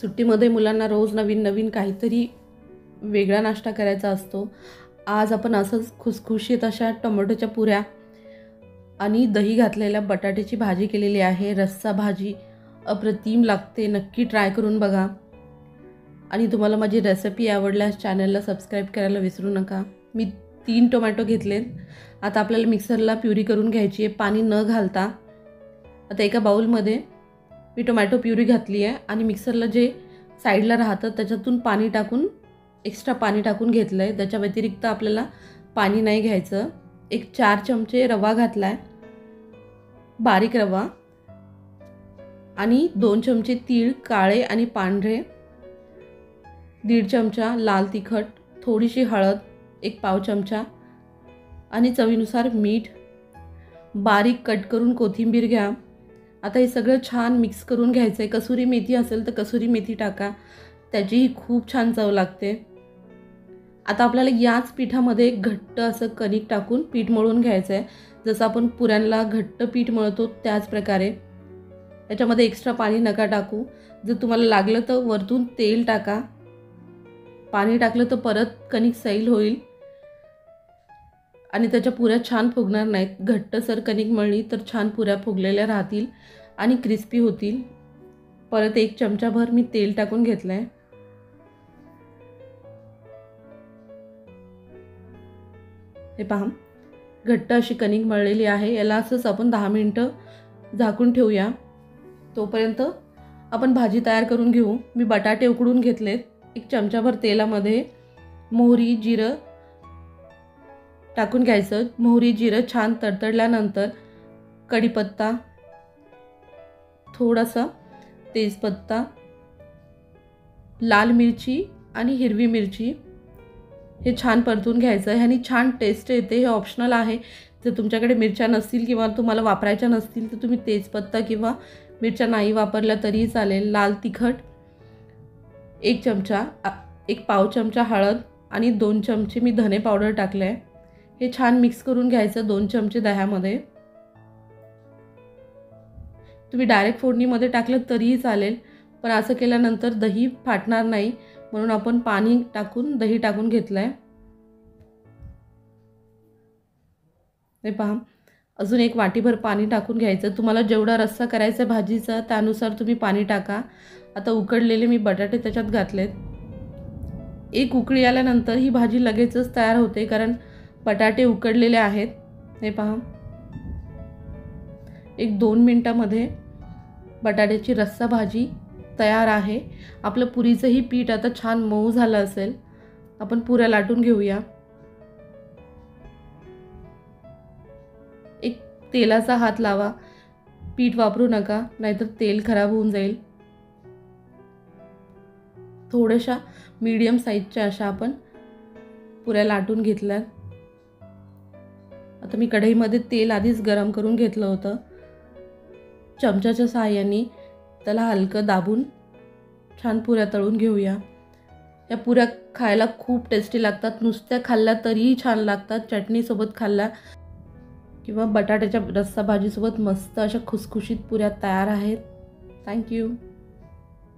सुट्टीमध्ये मुलांना रोज नवीन नवीन काहीतरी वेगळा नाश्ता करायचा असतो। आज आपण असंच खुसखुशीत अशा टोमॅटोच्या पुऱ्या आणि दही घातलेल्या बटाट्याची भाजी केलेली आहे। रस्सा भाजी अप्रतिम लागते, नक्की ट्राय करून बघा। आणि तुम्हाला माझी रेसिपी आवडल्यास चॅनलला सबस्क्राइब करायला विसरू नका। मी 3 टोमॅटो घेतलेत। आता आपल्याला मिक्सरला प्युरी करून घ्यायची आहे, पाणी न घालता। आता एका बाउलमध्ये मी टोमॅटो प्युरी घातली आहे आणि मिक्सरला जे साईडला राहतं त्याच्यातून पाणी टाकून एक्स्ट्रा पाणी टाकून घेतलं आहे। त्याच्या व्यतिरिक्त आपल्याला पाणी नाही घ्यायचं। एक 4 चमचे रवा घातला आहे, बारीक रवा, आणि 2 चमचे तीळ काळे आणि पांढरे, 1.5 चमचा लाल तिखट, थोडीशी हळद, 1 पाव चमचा आणि चवीनुसार मीठ, बारीक कट करून कोथिंबीर घ्या। आता हे सगळं छान मिक्स करून घ्यायचं आहे। कसुरी मेथी असेल तर कसुरी मेथी टाका, त्याचीही खूप छान चव लागते। आता आपल्याला याच पिठामध्ये घट्ट असं कणिक टाकून पीठ मळून घ्यायचं आहे। जसं आपण पुऱ्यांना घट्ट पीठ मळतो त्याच प्रकारे। याच्यामध्ये एक्स्ट्रा पाणी नका टाकू। जर तुम्हाला लागलं तर वरतून तेल टाका। पाणी टाकलं तर परत कणिक सैल होईल आणि त्याच्या पुऱ्या छान फुगणार नाहीत। घट्टसर कणिक मळली तर छान पुऱ्या फुगलेल्या राहतील आणि क्रिस्पी होतील। परत 1 चमचाभर मी तेल टाकून घेतलंय। हे पहा, घट्ट अशी कणिक मळलेली आहे। याला असंच आपण 10 मिनिटं झाकून ठेवूया। तोपर्यंत आपण भाजी तयार करून घेऊ। मी बटाटे उकडून घेतलेत। 1 चमचाभर तेलामध्ये मोहरी जिरं टाकून घ्यायचं। मोहरी जिरं छान तडतडल्यानंतर कढीपत्ता, थोडासा तेजपत्ता, लाल मिरची आणि हिरवी मिरची हे छान परतून घ्यायचं। ह्यानी छान टेस्ट येते। हे ऑप्शनल आहे। जर तुमच्याकडे मिरच्या नसतील किंवा तुम्हाला वापरायच्या नसतील तर तुम्ही तेजपत्ता किंवा मिरच्या नाही वापरल्या तरीही चालेल। लाल तिखट 1 चमचा, 1 पाव चमचा हळद आणि 2 चमचे मी धने पावडर टाकले आहे। हे छान मिक्स करून घ्यायचं 2 चमचे दह्यामध्ये। तुम्ही डायरेक्ट फोडणीमध्ये टाकलं तरीही चालेल, पण असं केल्यानंतर दही फाटणार नाही म्हणून आपण पाणी टाकून दही टाकून घेतलंय। हे पहा, अजून 1 वाटीभर पाणी टाकून घ्यायचं। तुम्हाला जेवढा रस्सा करायचा भाजीचा त्यानुसार तुम्ही पाणी टाका। आता उकडलेले मी बटाटे त्याच्यात घातलेत। 1 उकळी आल्यानंतर ही भाजी लगेचच तयार होते, कारण बटाटे उकडलेले आहेत। हे पहा, 1-2 मिनिटांमध्ये बटाट्याची रस्सा भाजी तयार आहे। आपलं पुरीचंही पीठ आता छान मऊ झालं असेल। आपण पुऱ्या लाटून घेऊया। एक तेलाचा हात लावा, पीठ वापरू नका, नाहीतर तेल खराब होऊन जाईल। थोड्याशा मीडियम साईजच्या अशा आपण पुऱ्या लाटून घेतल्या। आता मी कढईमध्ये तेल आधीच गरम करून घेतलं होतं। चमच्याच्या सहाय्याने त्याला हलकं दाबून छान पुऱ्या तळून घेऊया। या पुऱ्या खायला खूप टेस्टी लागतात। नुसत्या खाल्ल्या तरीही छान लागतात। चटणीसोबत खाल्ल्या किंवा बटाट्याच्या रस्सा भाजीसोबत मस्त अशा खुसखुशीत पुऱ्या तयार आहेत। थँक्यू।